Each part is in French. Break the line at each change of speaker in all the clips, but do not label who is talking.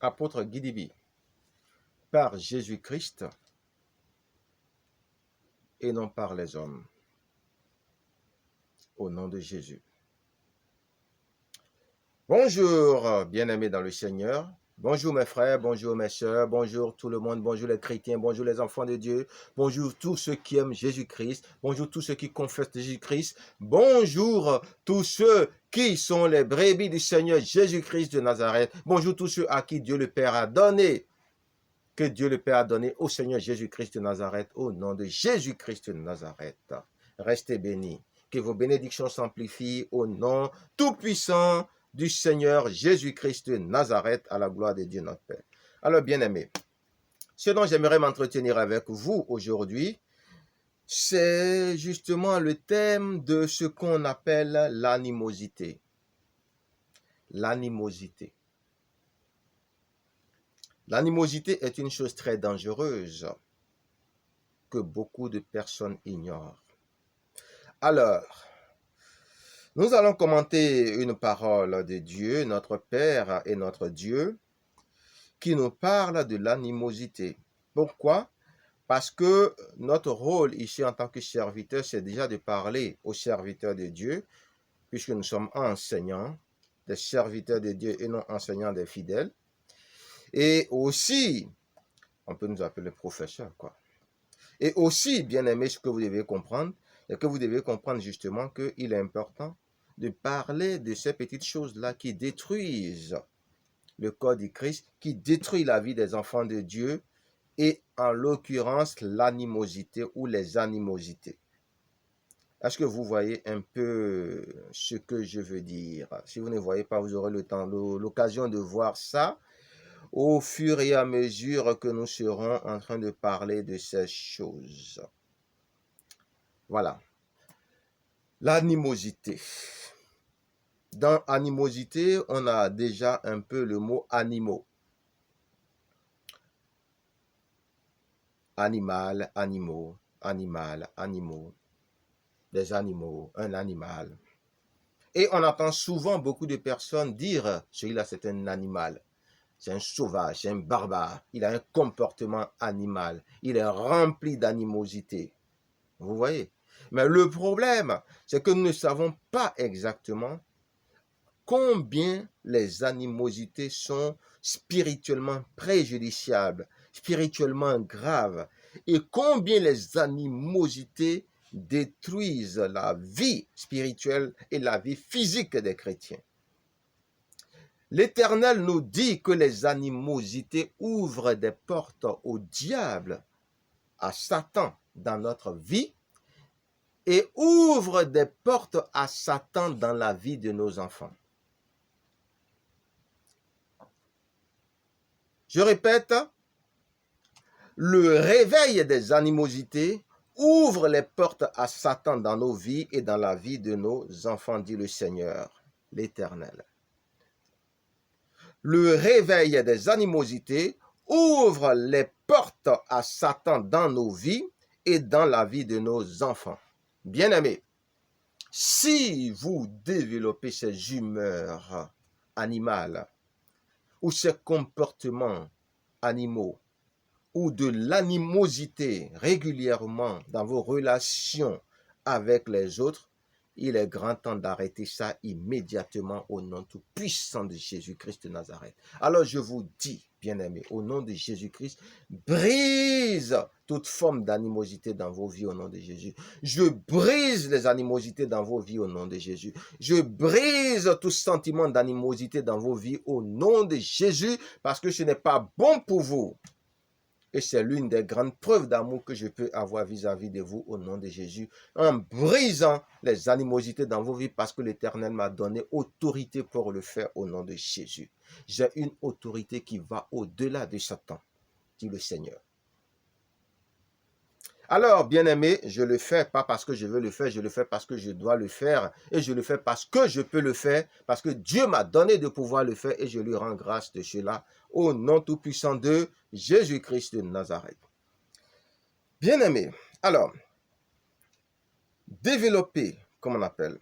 apôtre Guidibi, par Jésus-Christ et non par les hommes. Au nom de Jésus. Bonjour, bien-aimés dans le Seigneur. Bonjour mes frères, bonjour mes sœurs, bonjour tout le monde, bonjour les chrétiens, bonjour les enfants de Dieu, bonjour tous ceux qui aiment Jésus-Christ, bonjour tous ceux qui confessent Jésus-Christ, bonjour tous ceux qui sont les brebis du Seigneur Jésus-Christ de Nazareth, bonjour tous ceux à qui Dieu le Père a donné, que Dieu le Père a donné au Seigneur Jésus-Christ de Nazareth, au nom de Jésus-Christ de Nazareth. Restez bénis, que vos bénédictions s'amplifient au nom tout-puissant du Seigneur Jésus-Christ de Nazareth, à la gloire de Dieu notre Père. Alors, bien-aimés, ce dont j'aimerais m'entretenir avec vous aujourd'hui, c'est justement le thème de ce qu'on appelle l'animosité. L'animosité. L'animosité est une chose très dangereuse que beaucoup de personnes ignorent. Alors, nous allons commenter une parole de Dieu, notre Père et notre Dieu, qui nous parle de l'animosité. Pourquoi? Parce que notre rôle ici en tant que serviteur, c'est déjà de parler aux serviteurs de Dieu, puisque nous sommes enseignants, des serviteurs de Dieu et non enseignants des fidèles. Et aussi, on peut nous appeler professeurs, quoi. Et aussi, bien aimé, ce que vous devez comprendre, c'est que vous devez comprendre justement qu'il est important de parler de ces petites choses-là qui détruisent le corps du Christ, qui détruit la vie des enfants de Dieu, et en l'occurrence l'animosité ou les animosités. Est-ce que vous voyez un peu ce que je veux dire? Si vous ne voyez pas, vous aurez l'occasion de voir ça au fur et à mesure que nous serons en train de parler de ces choses. Voilà. L'animosité. Dans animosité, on a déjà un peu le mot animaux. Animal, animaux, animal, animaux. Des animaux, un animal. Et on entend souvent beaucoup de personnes dire, celui-là c'est un animal, c'est un sauvage, c'est un barbare, il a un comportement animal, il est rempli d'animosité. Vous voyez? Mais le problème, c'est que nous ne savons pas exactement combien les animosités sont spirituellement préjudiciables, spirituellement graves, et combien les animosités détruisent la vie spirituelle et la vie physique des chrétiens. L'Éternel nous dit que les animosités ouvrent des portes au diable, à Satan dans notre vie, et ouvrent des portes à Satan dans la vie de nos enfants. Je répète, le réveil des animosités ouvre les portes à Satan dans nos vies et dans la vie de nos enfants, dit le Seigneur, l'Éternel. Le réveil des animosités ouvre les portes à Satan dans nos vies et dans la vie de nos enfants. Bien-aimés, si vous développez ces humeurs animales ou ces comportements animaux ou de l'animosité régulièrement dans vos relations avec les autres, il est grand temps d'arrêter ça immédiatement au nom tout puissant de Jésus-Christ de Nazareth. Alors je vous dis, bien-aimés, au nom de Jésus-Christ, brise toute forme d'animosité dans vos vies au nom de Jésus. Je brise les animosités dans vos vies au nom de Jésus. Je brise tout sentiment d'animosité dans vos vies au nom de Jésus, parce que ce n'est pas bon pour vous. Et c'est l'une des grandes preuves d'amour que je peux avoir vis-à-vis de vous au nom de Jésus, en brisant les animosités dans vos vies parce que l'Éternel m'a donné autorité pour le faire au nom de Jésus. J'ai une autorité qui va au-delà de Satan, dit le Seigneur. Alors, bien-aimé, je le fais pas parce que je veux le faire, je le fais parce que je dois le faire et je le fais parce que je peux le faire, parce que Dieu m'a donné de pouvoir le faire et je lui rends grâce de cela au nom tout-puissant de Jésus-Christ de Nazareth. Bien-aimé, alors, développer, comme on appelle,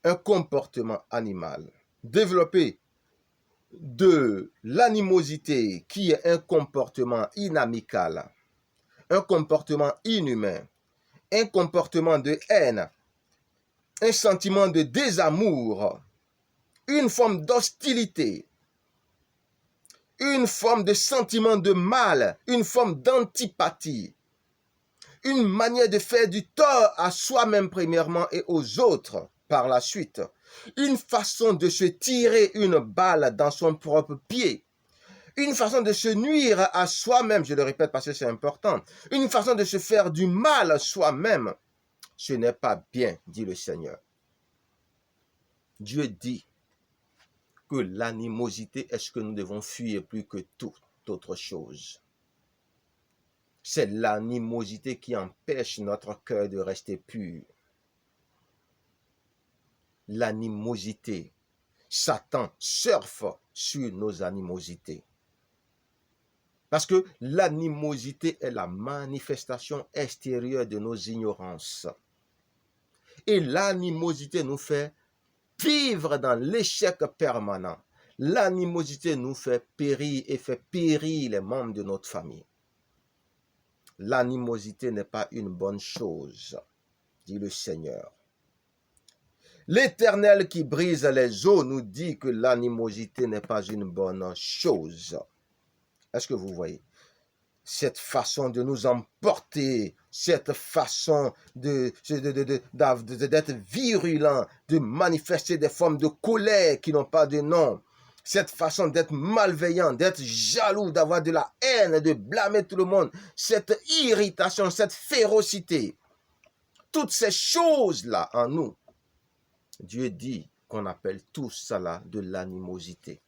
un comportement animal, développer de l'animosité qui est un comportement inamical, un comportement inhumain, un comportement de haine, un sentiment de désamour, une forme d'hostilité, une forme de sentiment de mal, une forme d'antipathie, une manière de faire du tort à soi-même premièrement et aux autres par la suite, une façon de se tirer une balle dans son propre pied, une façon de se nuire à soi-même, je le répète parce que c'est important, une façon de se faire du mal à soi-même. Ce n'est pas bien, dit le Seigneur. Dieu dit que l'animosité est ce que nous devons fuir plus que toute autre chose. C'est l'animosité qui empêche notre cœur de rester pur. L'animosité. Satan surfe sur nos animosités. Parce que l'animosité est la manifestation extérieure de nos ignorances. Et l'animosité nous fait vivre dans l'échec permanent. L'animosité nous fait périr et fait périr les membres de notre famille. L'animosité n'est pas une bonne chose, dit le Seigneur. L'Éternel qui brise les eaux nous dit que l'animosité n'est pas une bonne chose. Est-ce que vous voyez? Cette façon de nous emporter, cette façon d'être virulent, de manifester des formes de colère qui n'ont pas de nom, cette façon d'être malveillant, d'être jaloux, d'avoir de la haine, de blâmer tout le monde, cette irritation, cette férocité, toutes ces choses-là en nous, Dieu dit qu'on appelle tout cela de l'animosité,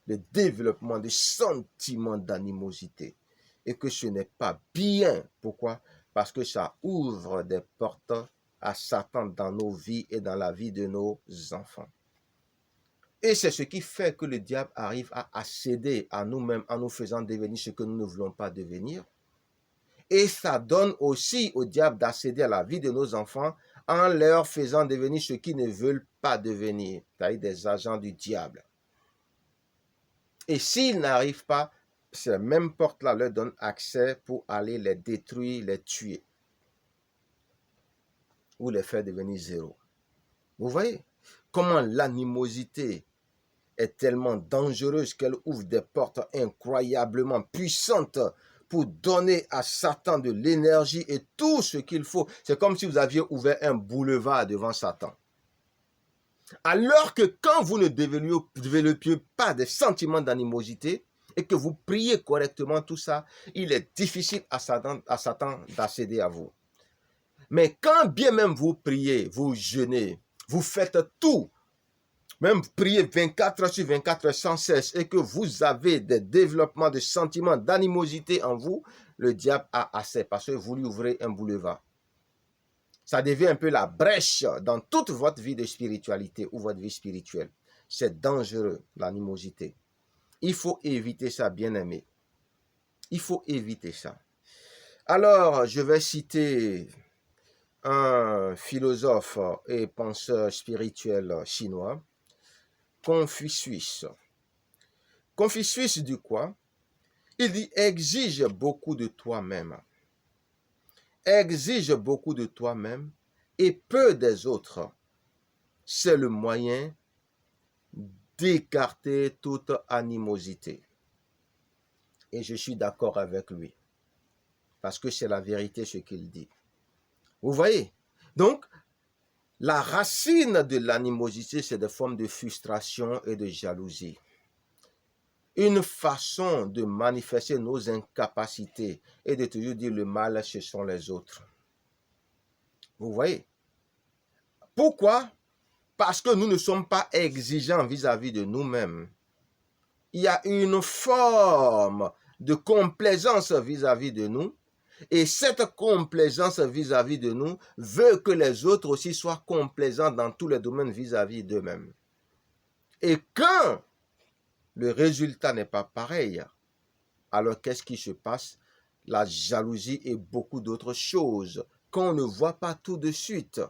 le développement des sentiments d'animosité. Et que ce n'est pas bien. Pourquoi? Parce que ça ouvre des portes à Satan dans nos vies et dans la vie de nos enfants. Et c'est ce qui fait que le diable arrive à accéder à nous-mêmes en nous faisant devenir ce que nous ne voulons pas devenir. Et ça donne aussi au diable d'accéder à la vie de nos enfants en leur faisant devenir ce qu'ils ne veulent pas devenir, c'est-à-dire des agents du diable. Et s'ils n'arrivent pas, ces mêmes portes-là leur donnent accès pour aller les détruire, les tuer, ou les faire devenir zéro. Vous voyez comment l'animosité est tellement dangereuse qu'elle ouvre des portes incroyablement puissantes pour donner à Satan de l'énergie et tout ce qu'il faut. C'est comme si vous aviez ouvert un boulevard devant Satan. Alors que quand vous ne développiez pas des sentiments d'animosité et que vous priez correctement tout ça, il est difficile à Satan d'accéder à vous. Mais quand bien même vous priez, vous jeûnez, vous faites tout, même priez 24 heures sur 24 heures sans cesse et que vous avez des développements de sentiments d'animosité en vous, le diable a assez parce que vous lui ouvrez un boulevard. Ça devient un peu la brèche dans toute votre vie de spiritualité ou votre vie spirituelle. C'est dangereux, l'animosité. Il faut éviter ça, bien-aimé. Il faut éviter ça. Alors, je vais citer un philosophe et penseur spirituel chinois, Confucius. Confucius dit quoi? Il dit, exige beaucoup de toi-même. Exige beaucoup de toi-même et peu des autres. C'est le moyen d'écarter toute animosité. Et je suis d'accord avec lui. Parce que c'est la vérité ce qu'il dit. Vous voyez? Donc, la racine de l'animosité, c'est des formes de frustration et de jalousie. Une façon de manifester nos incapacités et de toujours dire le mal, ce sont les autres. Vous voyez? Pourquoi? Parce que nous ne sommes pas exigeants vis-à-vis de nous-mêmes. Il y a une forme de complaisance vis-à-vis de nous. Et cette complaisance vis-à-vis de nous veut que les autres aussi soient complaisants dans tous les domaines vis-à-vis d'eux-mêmes. Et quand le résultat n'est pas pareil, alors qu'est-ce qui se passe? La jalousie et beaucoup d'autres choses qu'on ne voit pas tout de suite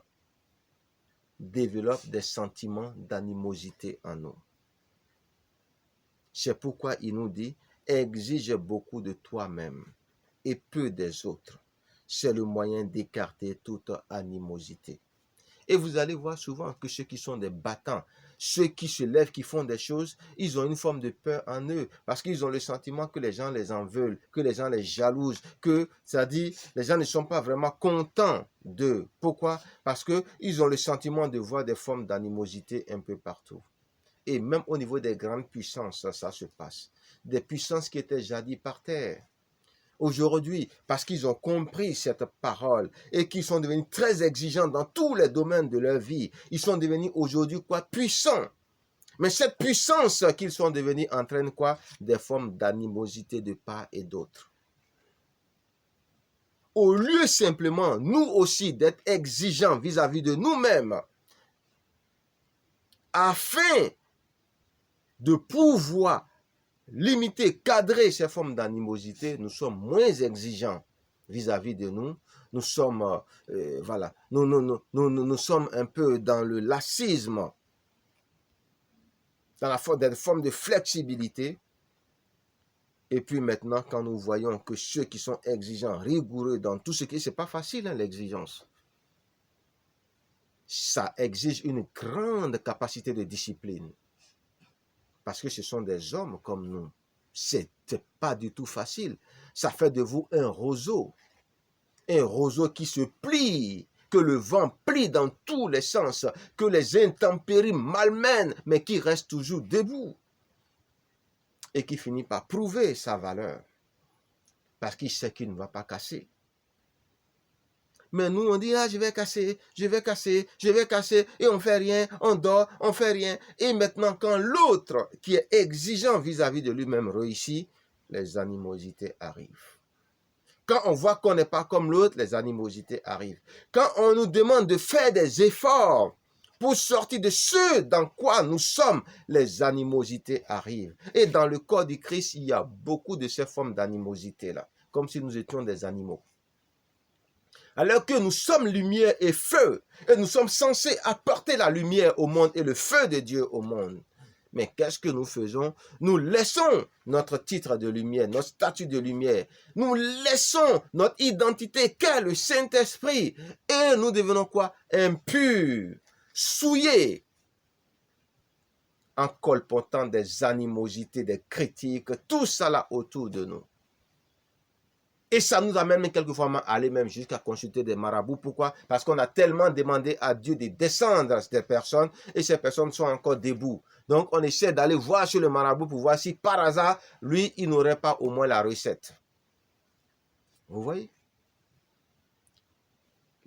développent des sentiments d'animosité en nous. C'est pourquoi il nous dit, exige beaucoup de toi-même et peu des autres. C'est le moyen d'écarter toute animosité. Et vous allez voir souvent que ceux qui sont des battants, ceux qui se lèvent, qui font des choses, ils ont une forme de peur en eux, parce qu'ils ont le sentiment que les gens les en veulent, que les gens les jalousent, que, c'est-à-dire, les gens ne sont pas vraiment contents d'eux. Pourquoi? Parce qu'ils ont le sentiment de voir des formes d'animosité un peu partout. Et même au niveau des grandes puissances, ça se passe. Des puissances qui étaient jadis par terre. Aujourd'hui, parce qu'ils ont compris cette parole et qu'ils sont devenus très exigeants dans tous les domaines de leur vie, ils sont devenus aujourd'hui quoi? Puissants. Mais cette puissance qu'ils sont devenus entraîne quoi? Des formes d'animosité de part et d'autre. Au lieu simplement, nous aussi, d'être exigeants vis-à-vis de nous-mêmes, afin de pouvoir limiter, cadrer ces formes d'animosité, nous sommes moins exigeants vis-à-vis de nous. Nous sommes, voilà, nous sommes un peu dans le laxisme, dans la forme de flexibilité. Et puis maintenant, quand nous voyons que ceux qui sont exigeants, rigoureux dans tout ce qui est, c'est pas facile, hein, l'exigence. Ça exige une grande capacité de discipline. Parce que ce sont des hommes comme nous. C'est pas du tout facile. Ça fait de vous un roseau qui se plie, que le vent plie dans tous les sens, que les intempéries malmènent, mais qui reste toujours debout et qui finit par prouver sa valeur parce qu'il sait qu'il ne va pas casser. Mais nous, on dit, ah, je vais casser, et on fait rien, on dort, on fait rien. Et maintenant, quand l'autre, qui est exigeant vis-à-vis de lui-même, réussit, les animosités arrivent. Quand on voit qu'on n'est pas comme l'autre, les animosités arrivent. Quand on nous demande de faire des efforts pour sortir de ce dans quoi nous sommes, les animosités arrivent. Et dans le corps du Christ, il y a beaucoup de ces formes d'animosité-là, comme si nous étions des animaux. Alors que nous sommes lumière et feu, et nous sommes censés apporter la lumière au monde et le feu de Dieu au monde. Mais qu'est-ce que nous faisons? Nous laissons notre titre de lumière, notre statut de lumière. Nous laissons notre identité qu'est le Saint-Esprit. Et nous devenons quoi? Impurs, souillés, en colportant des animosités, des critiques, tout ça là autour de nous. Et ça nous amène quelquefois à aller même jusqu'à consulter des marabouts. Pourquoi? Parce qu'on a tellement demandé à Dieu de descendre ces personnes et ces personnes sont encore debout. Donc on essaie d'aller voir sur le marabout pour voir si par hasard, lui, il n'aurait pas au moins la recette. Vous voyez?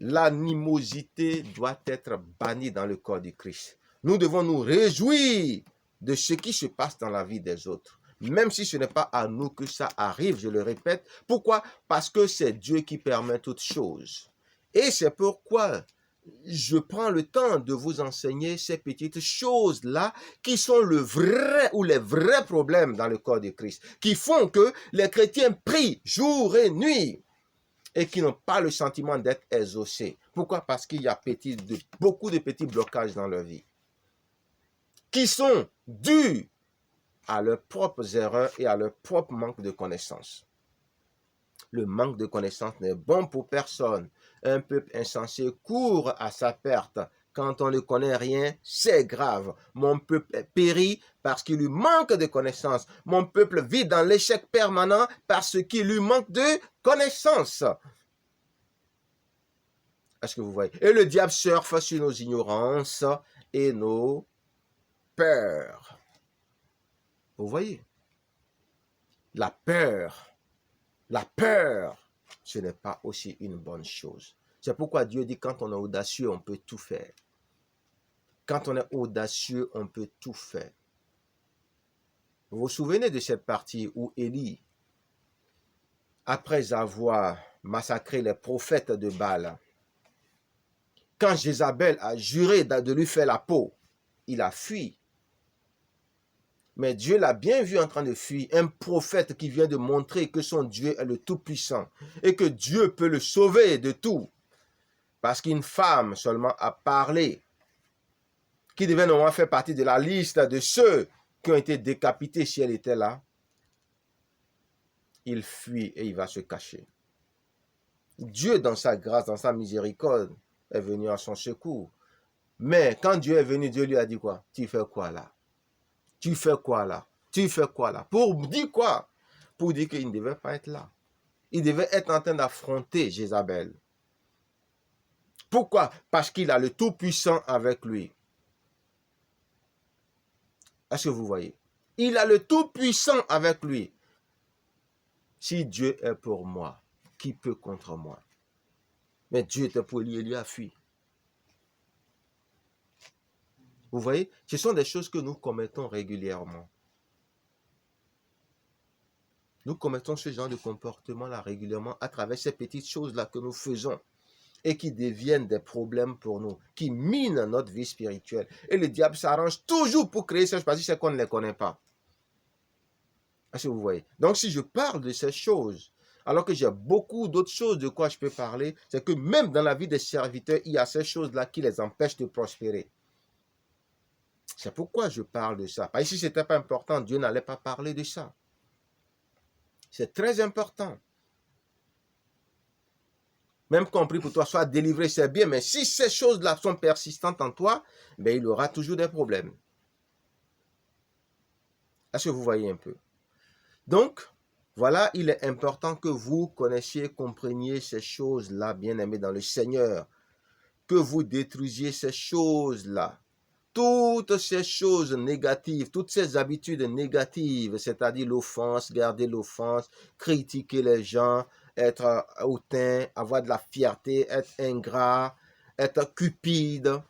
L'animosité doit être bannie dans le corps du Christ. Nous devons nous réjouir de ce qui se passe dans la vie des autres. Même si ce n'est pas à nous que ça arrive, je le répète. Pourquoi? Parce que c'est Dieu qui permet toutes choses. Et c'est pourquoi je prends le temps de vous enseigner ces petites choses-là qui sont le vrai ou les vrais problèmes dans le corps de Christ, qui font que les chrétiens prient jour et nuit et qui n'ont pas le sentiment d'être exaucés. Pourquoi? Parce qu'il y a beaucoup de petits blocages dans leur vie qui sont dus à leurs propres erreurs et à leur propre manque de connaissance. Le manque de connaissance n'est bon pour personne. Un peuple insensé court à sa perte. Quand on ne connaît rien, c'est grave. Mon peuple périt parce qu'il lui manque de connaissance. Mon peuple vit dans l'échec permanent parce qu'il lui manque de connaissance. Est-ce que vous voyez? Et le diable surfe sur nos ignorances et nos peurs. Vous voyez? La peur, ce n'est pas aussi une bonne chose. C'est pourquoi Dieu dit quand on est audacieux, on peut tout faire. Quand on est audacieux, on peut tout faire. Vous vous souvenez de cette partie où Élie, après avoir massacré les prophètes de Baal, quand Jézabel a juré de lui faire la peau, il a fui. Mais Dieu l'a bien vu en train de fuir. Un prophète qui vient de montrer que son Dieu est le Tout-Puissant et que Dieu peut le sauver de tout. Parce qu'une femme seulement a parlé, qui devait normalement faire partie de la liste de ceux qui ont été décapités si elle était là, il fuit et il va se cacher. Dieu, dans sa grâce, dans sa miséricorde, est venu à son secours. Mais quand Dieu est venu, Dieu lui a dit quoi? Tu fais quoi là? Tu fais quoi là? Tu fais quoi là? Pour dire quoi? Pour dire qu'il ne devait pas être là. Il devait être en train d'affronter Jézabel. Pourquoi? Parce qu'il a le Tout-Puissant avec lui. Est-ce que vous voyez? Il a le Tout-Puissant avec lui. Si Dieu est pour moi, qui peut contre moi? Mais Dieu était pour lui et lui a fui. Vous voyez? Ce sont des choses que nous commettons régulièrement. Nous commettons ce genre de comportement-là régulièrement à travers ces petites choses-là que nous faisons et qui deviennent des problèmes pour nous, qui minent notre vie spirituelle. Et le diable s'arrange toujours pour créer ces choses parce que c'est qu'on ne les connaît pas. Est-ce que vous voyez? Donc, si je parle de ces choses, alors que j'ai beaucoup d'autres choses de quoi je peux parler, c'est que même dans la vie des serviteurs, il y a ces choses-là qui les empêchent de prospérer. C'est pourquoi je parle de ça. Parce que si ce n'était pas important, Dieu n'allait pas parler de ça. C'est très important. Même compris pour toi, soit délivré, c'est bien, mais si ces choses-là sont persistantes en toi, ben, il aura toujours des problèmes. Est-ce que vous voyez un peu? Donc, voilà, il est important que vous connaissiez, compreniez ces choses-là, bien-aimés dans le Seigneur, que vous détruisiez ces choses-là. Toutes ces choses négatives, toutes ces habitudes négatives, c'est-à-dire l'offense, garder l'offense, critiquer les gens, être hautain, avoir de la fierté, être ingrat, être cupide.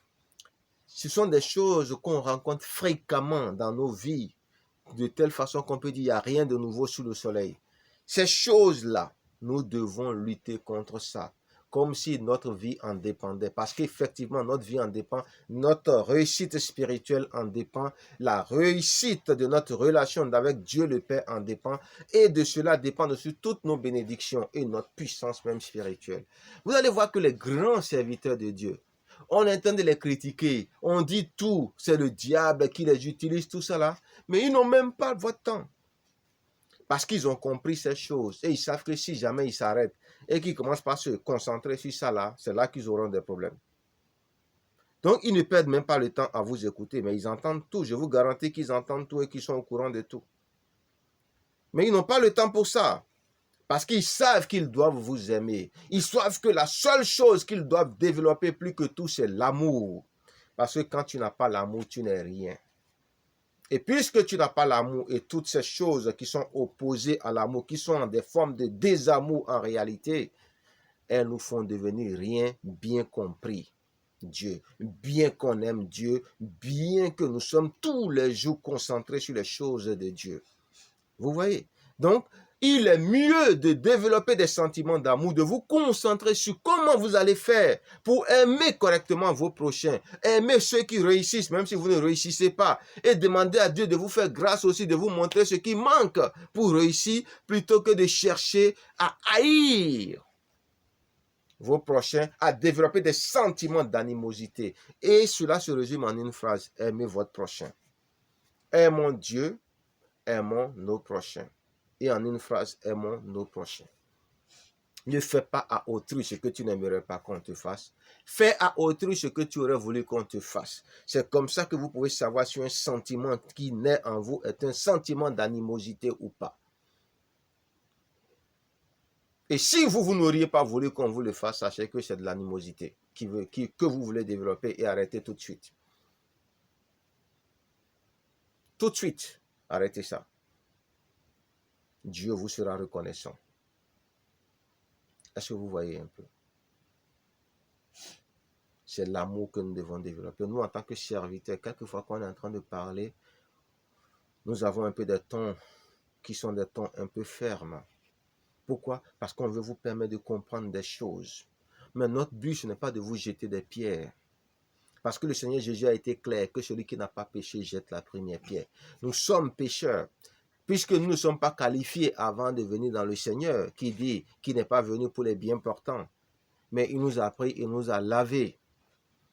Ce sont des choses qu'on rencontre fréquemment dans nos vies, de telle façon qu'on peut dire qu'il n'y a rien de nouveau sous le soleil. Ces choses-là, nous devons lutter contre ça, comme si notre vie en dépendait. Parce qu'effectivement, notre vie en dépend, notre réussite spirituelle en dépend, la réussite de notre relation avec Dieu le Père en dépend, et de cela dépendent aussi toutes nos bénédictions et notre puissance même spirituelle. Vous allez voir que les grands serviteurs de Dieu, on est en train de les critiquer, on dit tout, c'est le diable qui les utilise, tout ça là, mais ils n'ont même pas votre temps. Parce qu'ils ont compris ces choses et ils savent que si jamais ils s'arrêtent et qu'ils commencent par se concentrer sur ça là, c'est là qu'ils auront des problèmes. Donc ils ne perdent même pas le temps à vous écouter, mais ils entendent tout. Je vous garantis qu'ils entendent tout et qu'ils sont au courant de tout. Mais ils n'ont pas le temps pour ça. Parce qu'ils savent qu'ils doivent vous aimer. Ils savent que la seule chose qu'ils doivent développer plus que tout, c'est l'amour. Parce que quand tu n'as pas l'amour, tu n'es rien. Et puisque tu n'as pas l'amour et toutes ces choses qui sont opposées à l'amour, qui sont des formes de désamour en réalité, elles nous font devenir rien, bien compris Dieu, bien qu'on aime Dieu, bien que nous sommes tous les jours concentrés sur les choses de Dieu. Vous voyez? Donc, il est mieux de développer des sentiments d'amour, de vous concentrer sur comment vous allez faire pour aimer correctement vos prochains, aimer ceux qui réussissent, même si vous ne réussissez pas, et demander à Dieu de vous faire grâce aussi, de vous montrer ce qui manque pour réussir, plutôt que de chercher à haïr vos prochains, à développer des sentiments d'animosité. Et cela se résume en une phrase: aimez votre prochain. Aimons Dieu, aimons nos prochains. Et en une phrase, aimons nos prochains. Ne fais pas à autrui ce que tu n'aimerais pas qu'on te fasse. Fais à autrui ce que tu aurais voulu qu'on te fasse. C'est comme ça que vous pouvez savoir si un sentiment qui naît en vous est un sentiment d'animosité ou pas. Et si vous n'auriez pas voulu qu'on vous le fasse, sachez que c'est de l'animosité que vous voulez développer et arrêtez tout de suite. Tout de suite, arrêtez ça. Dieu vous sera reconnaissant. Est-ce que vous voyez un peu? C'est l'amour que nous devons développer. Nous, en tant que serviteurs, quelquefois qu'on est en train de parler, nous avons un peu des tons qui sont des tons un peu fermes. Pourquoi? Parce qu'on veut vous permettre de comprendre des choses. Mais notre but, ce n'est pas de vous jeter des pierres. Parce que le Seigneur Jésus a été clair que celui qui n'a pas péché jette la première pierre. Nous sommes pécheurs. Puisque nous ne sommes pas qualifiés avant de venir dans le Seigneur, qui dit qu'il n'est pas venu pour les bien portants, mais il nous a pris, il nous a lavés,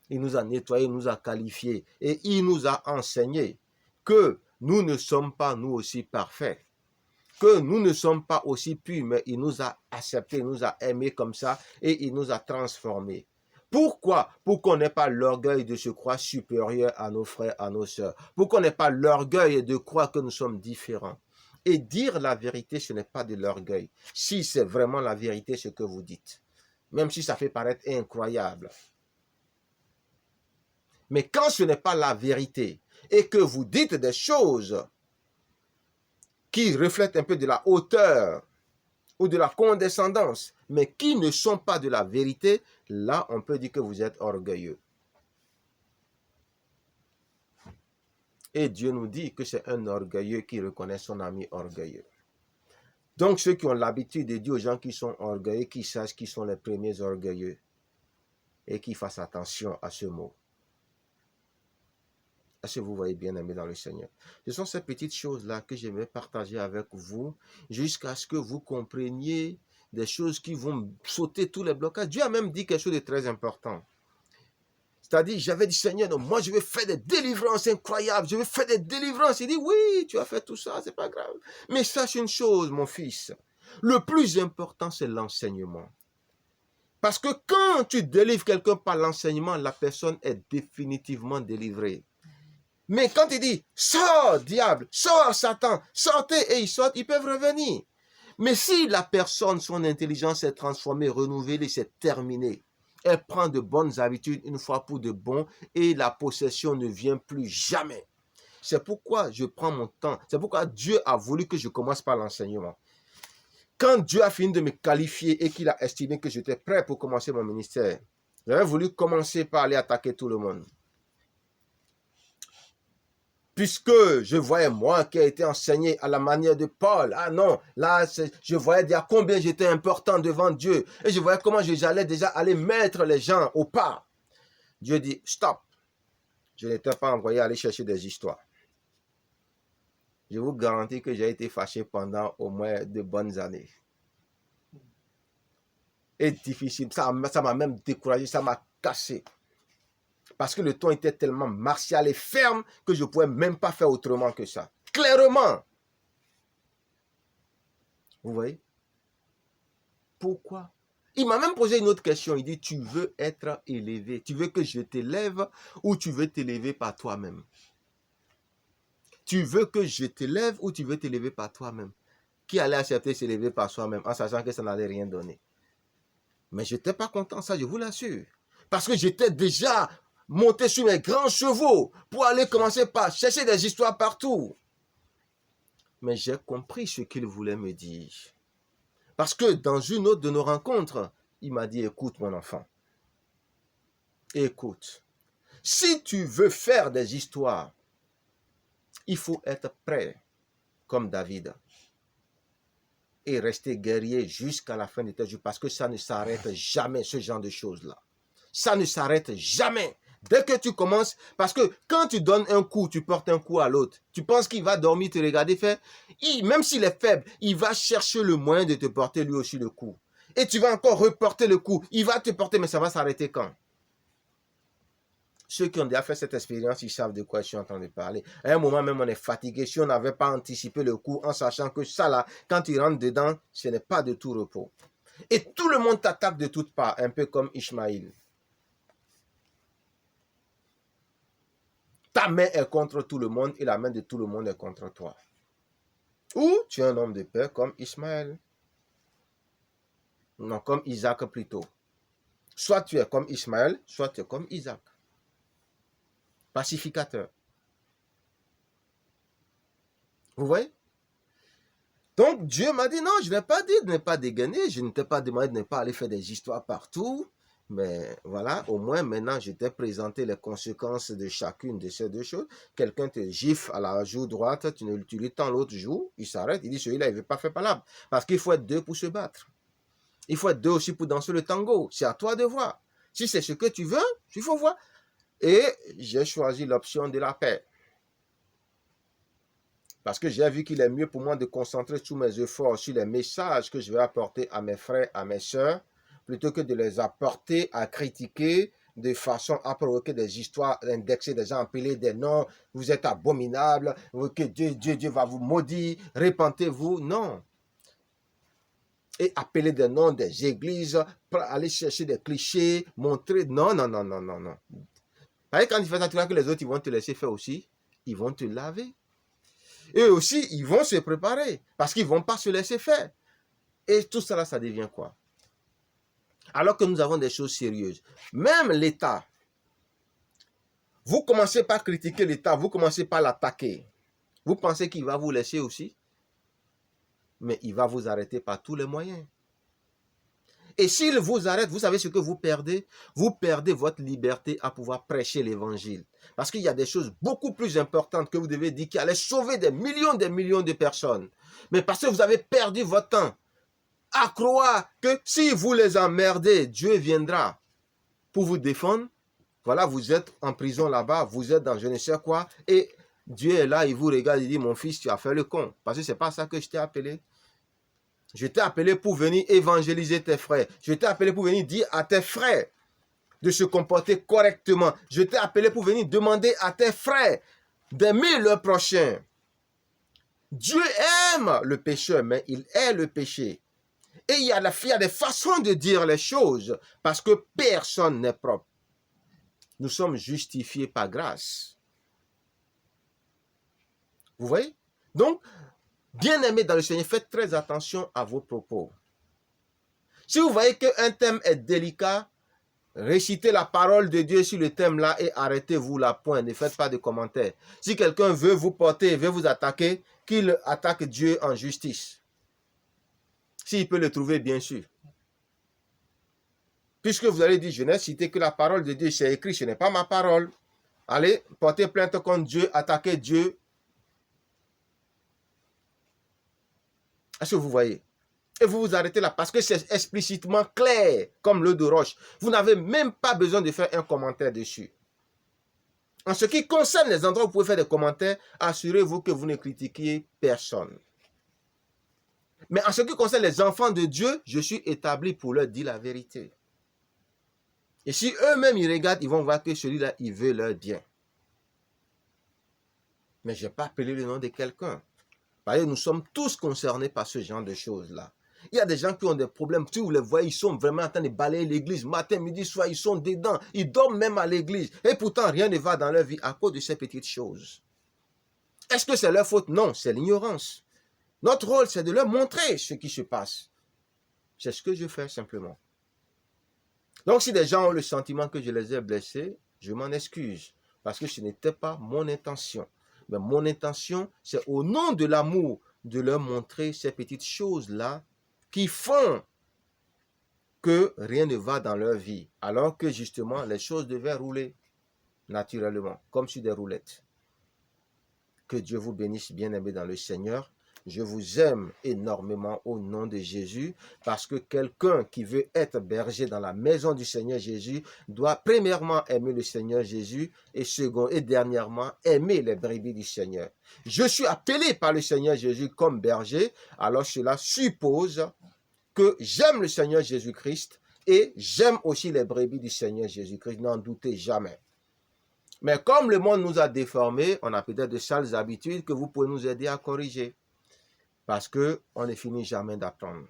il nous a nettoyés, il nous a qualifiés, et il nous a enseigné que nous ne sommes pas nous aussi parfaits, que nous ne sommes pas aussi purs, mais il nous a acceptés, il nous a aimés comme ça et il nous a transformés. Pourquoi? Pour qu'on n'ait pas l'orgueil de se croire supérieur à nos frères, à nos sœurs. Pour qu'on n'ait pas l'orgueil de croire que nous sommes différents. Et dire la vérité, ce n'est pas de l'orgueil. Si c'est vraiment la vérité, ce que vous dites. Même si ça fait paraître incroyable. Mais quand ce n'est pas la vérité et que vous dites des choses qui reflètent un peu de la hauteur ou de la condescendance, mais qui ne sont pas de la vérité, là, on peut dire que vous êtes orgueilleux. Et Dieu nous dit que c'est un orgueilleux qui reconnaît son ami orgueilleux. Donc, ceux qui ont l'habitude de dire aux gens qui sont orgueilleux, qui sachent qui sont les premiers orgueilleux et qui fassent attention à ce mot. Est-ce que vous voyez bien aimé dans le Seigneur? Ce sont ces petites choses-là que j'aimerais partager avec vous jusqu'à ce que vous compreniez des choses qui vont sauter tous les blocages. Dieu a même dit quelque chose de très important. C'est-à-dire, j'avais dit, Seigneur, non, moi je vais faire des délivrances incroyables, je vais faire des délivrances. Il dit, oui, tu as fait tout ça, c'est pas grave. Mais sache une chose, mon fils, le plus important, c'est l'enseignement. Parce que quand tu délivres quelqu'un par l'enseignement, la personne est définitivement délivrée. Mais quand il dit, sors, diable, sors, Satan, sortez, et ils sortent, ils peuvent revenir. Mais si la personne, son intelligence est transformée, renouvelée, c'est terminé. Elle prend de bonnes habitudes une fois pour de bon et la possession ne vient plus jamais. C'est pourquoi je prends mon temps. C'est pourquoi Dieu a voulu que je commence par l'enseignement. Quand Dieu a fini de me qualifier et qu'il a estimé que j'étais prêt pour commencer mon ministère, j'avais voulu commencer par aller attaquer tout le monde. Puisque je voyais moi qui a été enseigné à la manière de Paul. Ah non, là, je voyais déjà combien j'étais important devant Dieu. Et je voyais comment j'allais déjà aller mettre les gens au pas. Dieu dit, stop. Je n'étais pas envoyé aller chercher des histoires. Je vous garantis que j'ai été fâché pendant au moins de bonnes années. Et difficile. Ça m'a même découragé, ça m'a cassé. Parce que le ton était tellement martial et ferme que je ne pouvais même pas faire autrement que ça. Clairement. Vous voyez? Pourquoi? Il m'a même posé une autre question. Il dit, tu veux être élevé? Tu veux que je t'élève ou tu veux t'élever par toi-même? Tu veux que je t'élève ou tu veux t'élever par toi-même? Qui allait accepter de s'élever par soi-même en sachant que ça n'allait rien donner? Mais je n'étais pas content, ça je vous l'assure. Parce que j'étais déjà monté sur mes grands chevaux pour aller commencer par chercher des histoires partout. Mais j'ai compris ce qu'il voulait me dire. Parce que dans une autre de nos rencontres, il m'a dit, écoute mon enfant, écoute, si tu veux faire des histoires, il faut être prêt comme David et rester guerrier jusqu'à la fin de tes jours parce que ça ne s'arrête jamais, ce genre de choses-là. Ça ne s'arrête jamais. Dès que tu commences, parce que quand tu donnes un coup, tu portes un coup à l'autre. Tu penses qu'il va dormir, te regarder faire. Même s'il est faible, il va chercher le moyen de te porter lui aussi le coup. Et tu vas encore reporter le coup. Il va te porter, mais ça va s'arrêter quand? Ceux qui ont déjà fait cette expérience, ils savent de quoi je suis en train de parler. À un moment même, on est fatigué. Si on n'avait pas anticipé le coup en sachant que ça là, quand tu rentres dedans, ce n'est pas de tout repos. Et tout le monde t'attaque de toutes parts, un peu comme Ishmaël. Ta main est contre tout le monde et la main de tout le monde est contre toi. Ou tu es un homme de paix comme Ishmaël. Non, comme Isaac plutôt. Soit tu es comme Ishmaël, soit tu es comme Isaac. Pacificateur. Vous voyez? Donc Dieu m'a dit non, je ne vais pas dire de ne pas dégainer, je ne t'ai pas demandé de ne pas aller faire des histoires partout. Mais voilà, au moins maintenant, je t'ai présenté les conséquences de chacune de ces deux choses. Quelqu'un te gifle à la joue droite, tu lui tends l'autre joue, il s'arrête, il dit celui-là, il ne veut pas faire palabre. Parce qu'il faut être deux pour se battre. Il faut être deux aussi pour danser le tango. C'est à toi de voir. Si c'est ce que tu veux, il faut voir. Et j'ai choisi l'option de la paix. Parce que j'ai vu qu'il est mieux pour moi de concentrer tous mes efforts sur les messages que je vais apporter à mes frères, à mes sœurs, plutôt que de les apporter à critiquer de façon à provoquer des histoires, indexer des gens, appeler des noms, vous êtes abominables, que Dieu va vous maudire, répentez-vous. Non. Et appeler des noms des églises, aller chercher des clichés, montrer. Non, non, non, non, non, non. Quand tu fais ça, tu vois que les autres, ils vont te laisser faire aussi. Ils vont te laver. Eux aussi, ils vont se préparer parce qu'ils ne vont pas se laisser faire. Et tout ça, là, ça devient quoi? Alors que nous avons des choses sérieuses. Même l'État, vous commencez par critiquer l'État, vous commencez par l'attaquer. Vous pensez qu'il va vous laisser aussi? Mais il va vous arrêter par tous les moyens. Et s'il vous arrête, vous savez ce que vous perdez? Vous perdez votre liberté à pouvoir prêcher l'évangile. Parce qu'il y a des choses beaucoup plus importantes que vous devez dire qui allaient sauver des millions de personnes. Mais parce que vous avez perdu votre temps à croire que si vous les emmerdez, Dieu viendra pour vous défendre. Voilà, vous êtes en prison là-bas, vous êtes dans je ne sais quoi, et Dieu est là, il vous regarde, il dit, mon fils, tu as fait le con. Parce que ce n'est pas ça que je t'ai appelé. Je t'ai appelé pour venir évangéliser tes frères. Je t'ai appelé pour venir dire à tes frères de se comporter correctement. Je t'ai appelé pour venir demander à tes frères d'aimer leur prochain. Dieu aime le pécheur, mais il est le péché. Et il y a des façons de dire les choses parce que personne n'est propre. Nous sommes justifiés par grâce. Vous voyez? Donc, bien-aimés dans le Seigneur, faites très attention à vos propos. Si vous voyez qu'un thème est délicat, récitez la parole de Dieu sur le thème là et arrêtez-vous là, point. Ne faites pas de commentaires. Si quelqu'un veut vous porter, veut vous attaquer, qu'il attaque Dieu en justice. S'il peut le trouver, bien sûr. Puisque vous allez dire, je n'ai cité que la parole de Dieu, c'est écrit, ce n'est pas ma parole. Allez, portez plainte contre Dieu, attaquez Dieu. Est-ce que vous voyez? Et vous vous arrêtez là parce que c'est explicitement clair, comme l'eau de roche. Vous n'avez même pas besoin de faire un commentaire dessus. En ce qui concerne les endroits où vous pouvez faire des commentaires, assurez-vous que vous ne critiquiez personne. Mais en ce qui concerne les enfants de Dieu, je suis établi pour leur dire la vérité. Et si eux-mêmes ils regardent, ils vont voir que celui-là, il veut leur bien. Mais je n'ai pas appelé le nom de quelqu'un. Parce que nous sommes tous concernés par ce genre de choses-là. Il y a des gens qui ont des problèmes. Si vous les voyez, ils sont vraiment en train de balayer l'église. Matin, midi, soir, ils sont dedans. Ils dorment même à l'église. Et pourtant, rien ne va dans leur vie à cause de ces petites choses. Est-ce que c'est leur faute? Non, c'est l'ignorance. Notre rôle, c'est de leur montrer ce qui se passe. C'est ce que je fais simplement. Donc, si des gens ont le sentiment que je les ai blessés, je m'en excuse. Parce que ce n'était pas mon intention. Mais mon intention, c'est au nom de l'amour, de leur montrer ces petites choses-là qui font que rien ne va dans leur vie. Alors que justement, les choses devaient rouler naturellement, comme sur des roulettes. Que Dieu vous bénisse, bien-aimés dans le Seigneur. Je vous aime énormément au nom de Jésus parce que quelqu'un qui veut être berger dans la maison du Seigneur Jésus doit premièrement aimer le Seigneur Jésus et second et dernièrement aimer les brebis du Seigneur. Je suis appelé par le Seigneur Jésus comme berger, alors cela suppose que j'aime le Seigneur Jésus-Christ et j'aime aussi les brebis du Seigneur Jésus-Christ, n'en doutez jamais. Mais comme le monde nous a déformés, on a peut-être de sales habitudes que vous pouvez nous aider à corriger. Parce qu'on ne finit jamais d'apprendre.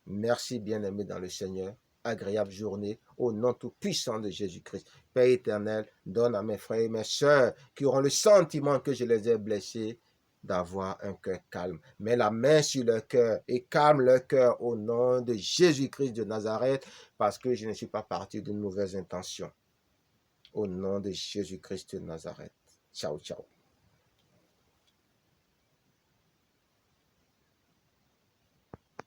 Merci bien-aimés dans le Seigneur. Agréable journée au nom tout-puissant de Jésus-Christ. Père éternel, donne à mes frères et mes sœurs qui auront le sentiment que je les ai blessés d'avoir un cœur calme. Mets la main sur leur cœur et calme leur cœur au nom de Jésus-Christ de Nazareth parce que je ne suis pas parti d'une mauvaise intention. Au nom de Jésus-Christ de Nazareth. Ciao, ciao.